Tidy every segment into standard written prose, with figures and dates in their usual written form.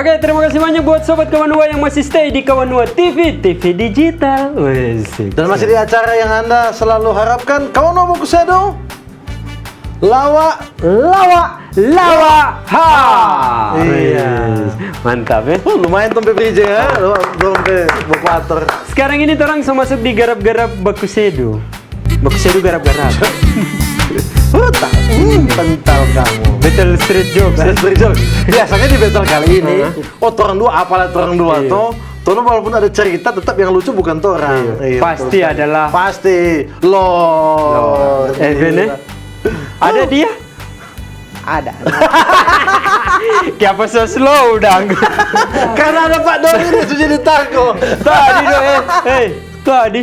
Oke, terima kasih banyak buat Sobat Kawanua yang masih stay di Kawanua TV, TV digital. Dan masih di acara yang Anda selalu harapkan, Kawanua Bokusado. Lawa. Ha! Iya. Mantap ya. Lumayan tompe bridge ya, tompe bokuator. Sekarang ini orang sama masuk di garap-garap Bakusedo. Bakusedo garap-garap. Pental kamu. Battle street jokes. Street jokes. Biasanya di battle kali ini, orang dua apalah orang dua toh. Tono walaupun ada cerita, tetap yang lucu bukan orang. Pasti adalah. Pasti Lord. Even ada dia? Ada. Kenapa so slow dang? Karena ada Pak Doni ini sudah jadi tako. Tadi doh, tadi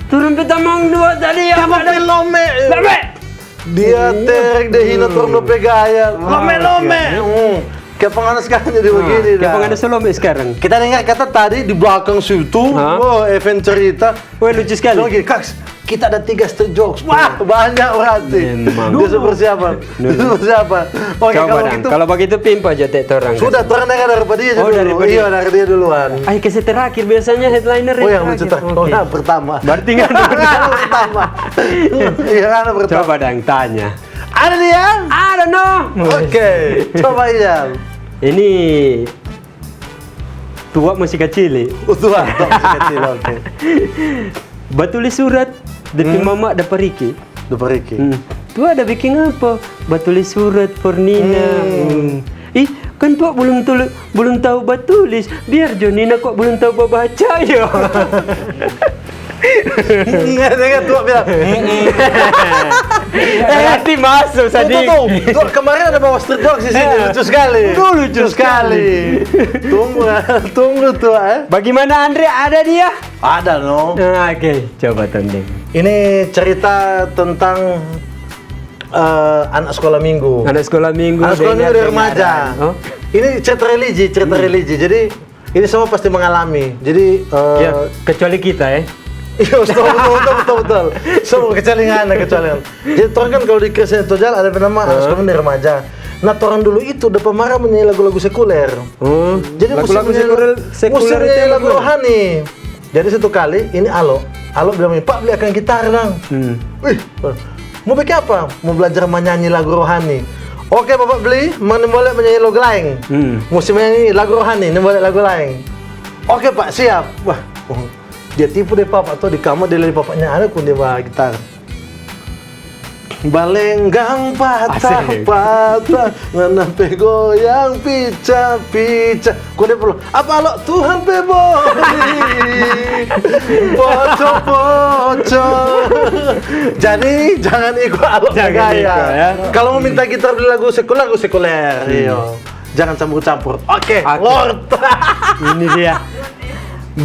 turun petamang dua tadi ya. Apa pelome? Lome. Dia terek deh hina turun gaya. Lome. Kayak penganas sekarang jadi begini dah. Kayak penganas Lome sekarang. Kita dengar kata tadi di belakang situ, event cerita. Wah lucu sekali. Lagi, Kaks, kita ada 3 street jokes. Wah, banyak berarti. Dia persiapan. Oke, Coba kalau dang, gitu. kalau begitu pimpa aja tek orang. Sudah, orang dengar daripada dia dulu. daripada Iya, dari dia duluan. Ay, kasih terakhir biasanya headliner Oh, yang lucu pertama. Berarti nggak ada. Pertama. Iya, kan pertama. Coba dang tanya. Ada dia? I don't know. Oke, coba iya. Ini tua masih kecil. Tua, masih kecil, oke. Batulis surat dari mama ada periki. Duperiki. Tua ada bikin apa? Batulis surat Purnina. Ih, kan Tua belum tahu batulis. Biar Jonina kok belum tahu baca ya. Enggak tua bilang. Nanti masuk tadi. Tuh, kemarin ada bawa street jokes di sini, lucu sekali. Lucu sekali. Tunggu tua. Bagaimana Andre? Ada dia? Ada no. Oke, coba tanding. Ini cerita tentang anak sekolah minggu. Anak sekolah minggu. Anak sekolah minggu dari remaja. Oh? Ini cerita religi. Jadi ini semua pasti mengalami. Jadi Ya, kecuali kita ya. Iya, betul. Semua kecuali. Jadi orang kan kalau di Kristen Tojal ada nama anak sekolah dari remaja. Nah, orang dulu itu udah pemarah menyanyi lagu-lagu sekuler. Jadi lagu-lagu sekuler itu nyanyi lagu rohani. Jadi satu kali ini Alo bilang, Pak beli akan gitar dong. Wih, mau bikin apa? Mau belajar menyanyi lagu rohani. Oke Bapak beli, mana boleh menyanyi lagu lain. Mesti menyanyi lagu rohani, ini boleh lagu lain. Oke Pak, siap. Wah, dia tipu deh Pak tuh di kamar dia lihat bapaknya ada pun dia bawa gitar. Balenggang patah, ngana goyang pica. Kok dia perlu? Apa lo Tuhan peboli, poco. Jadi jangan ikut alok gaya. Ya. Kalau mau minta gitar beli lagu sekuler. Iya. Jangan campur-campur. Oke. Lord. Ini dia.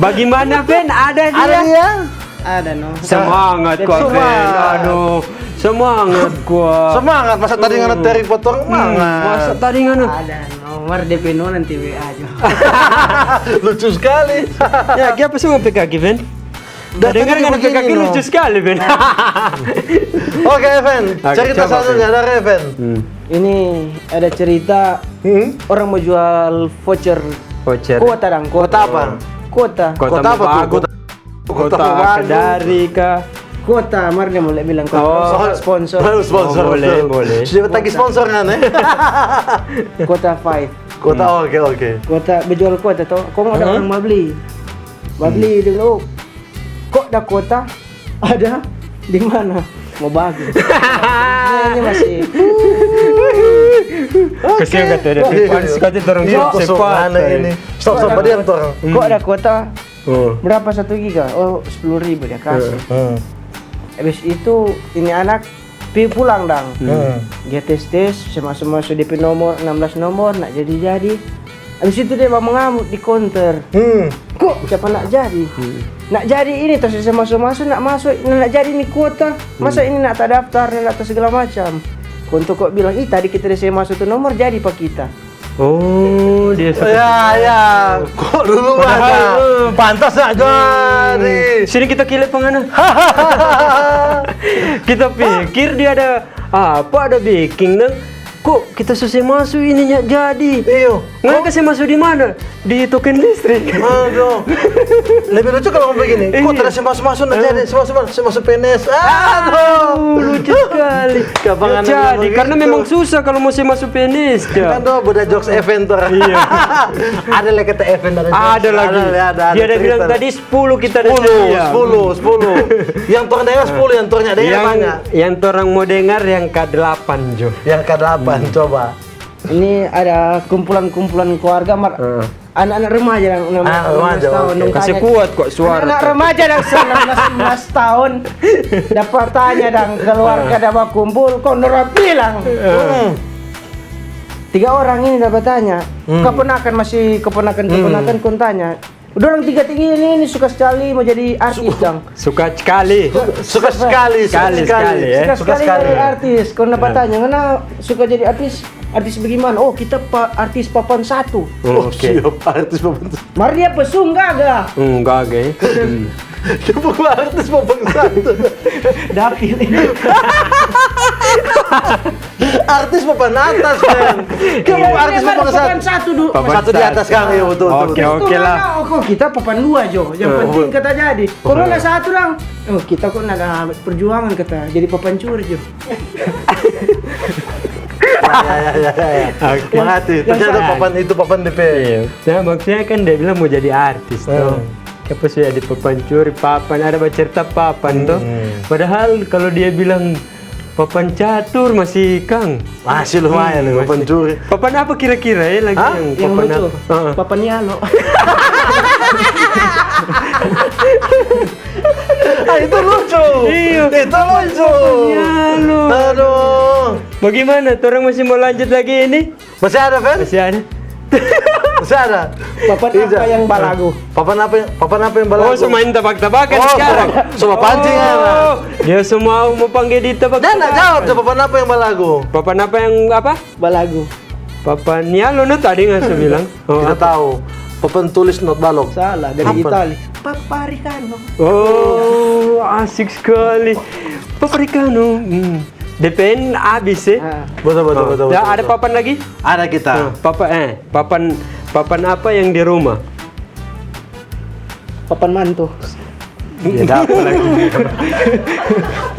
Bagaimana Ben? Ada dia? Ada no. Semangat kok Ben. Aduh, semangat gua. Semangat. Masa tadi ngana Terry potong semangat. Masa tadi ngana? Ada nomor DP no nanti WA aja. Lucu sekali. Ya, apa semua PKK Ben? Udah dengar kan PKK lucu sekali Ben. Oke, Evan. Cerita coba, satunya dari Evan. Ini ada cerita orang mau jual voucher. Kuota dang. Kota apa? Kuota Kota apa tuh? Kota Kedari kah? Kuota, mari dia mulai bilang sponsor. Sponsor. Boleh. Sudah tagih sponsor kan Kuota 5. Kota oke. Kuota berjual kuota toh. Kok mau ada orang mau beli? Beli dulu. Kok ada kuota? Ada. Di mana? Mau bagi. Ini masih. Kesian kata dia. Sekali orang cepat ini. Stop dia orang. Kok ada kuota? Berapa 1 giga? Oh, 10.000 dia kasih. Habis itu ini anak pulang dang. Dia tes sama-sama sudah DP nomor 16 nomor nak jadi. Habis itu dia mau mengamuk di counter. Kok siapa nak jadi? Nak jadi ini terus saya masuk nak masuk nak jadi ini kuota. Masa ini nak tak daftar nak tak segala macam. Untuk kok bilang, tadi kita saya masuk tuh nomor jadi pak kita. Oh, dia ya. Kok dulu ada? Pantas nak jadi. Sini kita kilik pengana. Kita pikir dia ada apa ada baking nang. kok kita selesai masuk ininya jadi. Iyo. Nggak kasih masuk di mana? Di token listrik. Aduh. Lebih lucu kalau ngomong begini. Kok tidak masuk-masuk aja deh. Masuk PNS. Aduh. Lucu sekali. Kapangan Jadi karena memang susah kalau mau masuk PNS. Kan tuh budak jokes event tuh. Iya. Ada lagi kata event Ada lagi. Dia ada bilang tadi 10 kita ada 10. Yang turun daerah 10, yang turunnya daerah banyak. Yang orang mau dengar yang K8 Jo. Yang ke-8 coba. Ini ada kumpulan-kumpulan keluarga anak-anak remaja yang Anak remaja, oke. Kasih kuat kok suara. Anak remaja yang 19 tahun dapat tanya dan keluarga dapat kumpul kok Nora bilang 3 orang ini dapat tanya keponakan kon tanya udah orang 3 tinggi ini suka sekali mau jadi artis dong. Suka sekali. Suka sekali ya. Suka sekali jadi artis. Kau dapat tanya, "Ngana suka jadi artis? Artis bagaimana?" "Oh, kita artis papan 1." Oke. Siap artis papan 1. Mari dia pesung gak? Enggak, guys. Coba artis papan 1. Dapil. Artis papan atas kan. Kamu artis papan 1 dulu. Satu di atas kan, ya betul. Oke lah. Kok kita papan 2 Jo. Yang penting kata jadi. Corona 1 lang. Oh, kita kok ada perjuangan kata jadi papan curi Jo. Ya. Mengerti. Ternyata papan itu papan DP. Iya. Nah, maksudnya kan dia bilang mau jadi artis tuh. Apa sih ada papan curi, papan ada cerita papan tuh. Padahal kalau dia bilang papan catur masih Kang. Masih lumayan papan curi. Papan apa kira-kira ya lagi Yang papan lucu. apa? Papan Yalo. Itu lucu. Iya. Itu lucu. Yalo. Aduh. Bagaimana? Orang masih mau lanjut lagi ini? Masih ada, Fen? Masih ada. Masih ada. Papan apa yang balagu? Papan apa yang balagu? Oh, semua main tebak-tebakan sekarang. Semua pancing ya. Dia semua mau panggil di Jangan tebak-tebakan. jawab, papan apa yang balagu? Papan apa yang apa? Balagu. Papan Yalo no tadi nggak saya bilang. Oh, Kita tahu. Papan tulis not balok. Salah dari Apa? Itali. Paparicano. Oh, asik sekali. Paprikano. DPN habis ya. Betul. Ya, ada papan lagi? Ada kita. Papan apa yang di rumah? Papan mantu. Ya dapat lagi.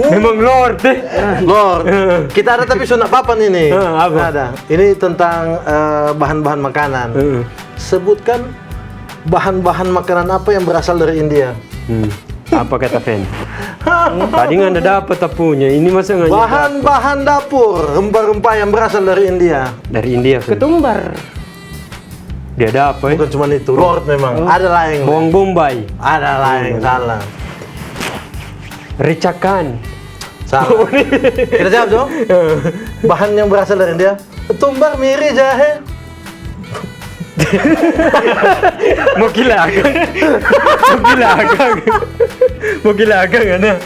Memang Lord deh. Lord, kita ada tapi sunat papan ini. Apa? Ada. Ini tentang bahan-bahan makanan. Sebutkan bahan-bahan makanan apa yang berasal dari India. Apa kata Fen? Tadi nggak ada dapat tapunya. Ini masa nggak Bahan-bahan dapur, rempah-rempah yang berasal dari India. dari India? Fen? Ketumbar. Dia ada apa ya? Bukan cuma itu, Lord memang. Ada lain. Bawang bombay, Ada lain, salah. ricakan, Salah. Kita jawab, Jo. Bahan yang berasal dari India. Tumbar, miri, jahe. mau gila agang, ada.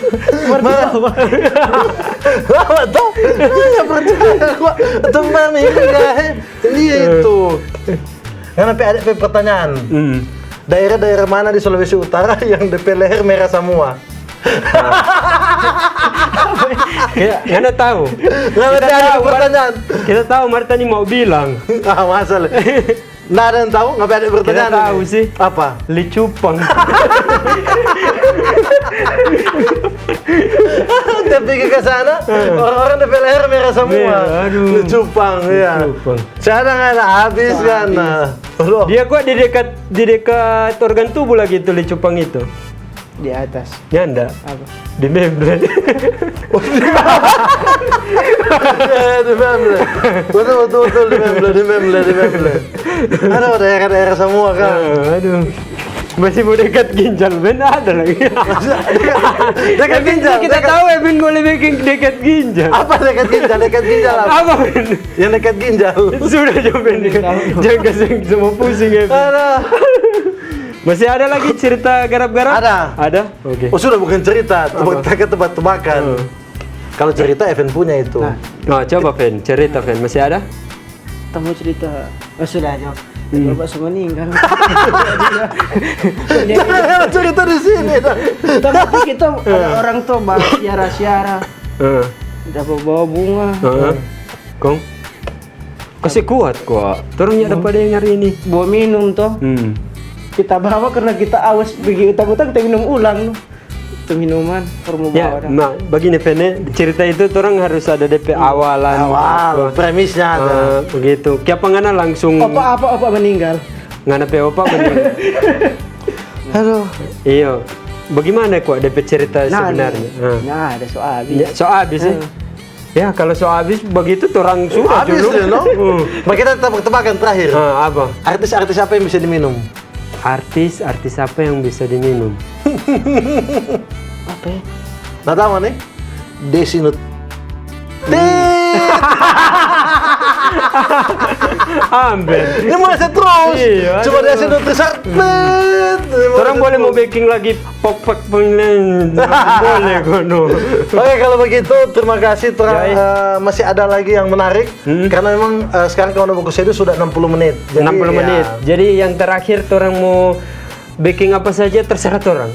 Apa tuh? Nggak percaya gua. Tumbar, miri, jahe. Dia itu. Karena ada pertanyaan. Daerah-daerah mana di Sulawesi Utara yang DP leher merah semua? Nggak tahu. Nggak ada pertanyaan. Kita tahu Marta ini mau bilang. Ah, masalah. Nggak ada yang tahu, nggak ada pertanyaan. Kita tahu sih. Apa? Licupang. Dia pikir ke sana, orang-orang DP leher merah semua. Merah, aduh. Cupang, ya. Licupang. Sana nggak ada habis kan. Aduh. Dia kok di dekat organ tubuh lagi itu licupang itu. Di atas. Ya enggak. Apa? Di membran. Di Memble. Betul di Memble. Ada daerah-daerah semua kan. Aduh. Masih mau dekat ginjal, Ben ada lagi. Dekat ginjal. Kita tahu Evin boleh bikin dekat ginjal. Apa dekat ginjal? Dekat ginjal apa? Apa Ben? Yang dekat ginjal. Sudah jauh Ben. Jangan kasih semua pusing Evin. Ada. Masih ada lagi cerita garap-garap? Ada? Oke. Oh sudah bukan cerita, tebak-tebakan. Kalau cerita Evan punya itu. Nah, coba Fen, cerita Fen, masih ada? Kamu cerita. Oh sudah Jo. Bapak semua meninggal. Jangan cerita di sini. Tapi kita ada orang tua siara-siara. Heeh. Dapat bawa bunga. Kong? Kasih kuat kok. Turunnya dapat yang hari ini. Bawa minum toh. Kita bawa karena kita awas pergi utang-utang kita minum ulang no. Itu minuman perlu Ya, bawa. nah, begini Vene, cerita itu orang harus ada DP awalan. Awal, premisnya ada. Begitu. Kiapa ngana langsung Apa meninggal. ngana pe opa bener. Aduh. Iya. Bagaimana kok DP cerita sebenarnya? Nah, ada soal. Ya, so habis ya. Ya, kalau so habis begitu orang sudah Habis dulu. ya, no? Nah, kita tebak-tebakan terakhir. Apa? Artis-artis apa yang bisa diminum? Artis apa yang bisa diminum? Apa ya? Nah, tahu nih? Desinut. Hampir. Ini mulai terus. Iya, Coba aduh. Desinut besar. Orang boleh mau baking lagi pok pengen boleh kono. Oke, kalau begitu terima kasih. Masih ada lagi yang menarik karena memang sekarang kalau buku itu sudah 60 menit. 60 menit. Jadi yang terakhir orang mau baking apa saja terserah orang.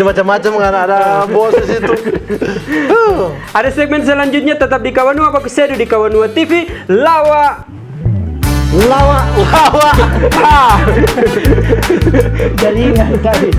Macam-macam kan ada bos di situ. Ada segmen selanjutnya tetap di Kawanua Pak Kusedu di Kawanua TV Lawa. Jaringan tadi.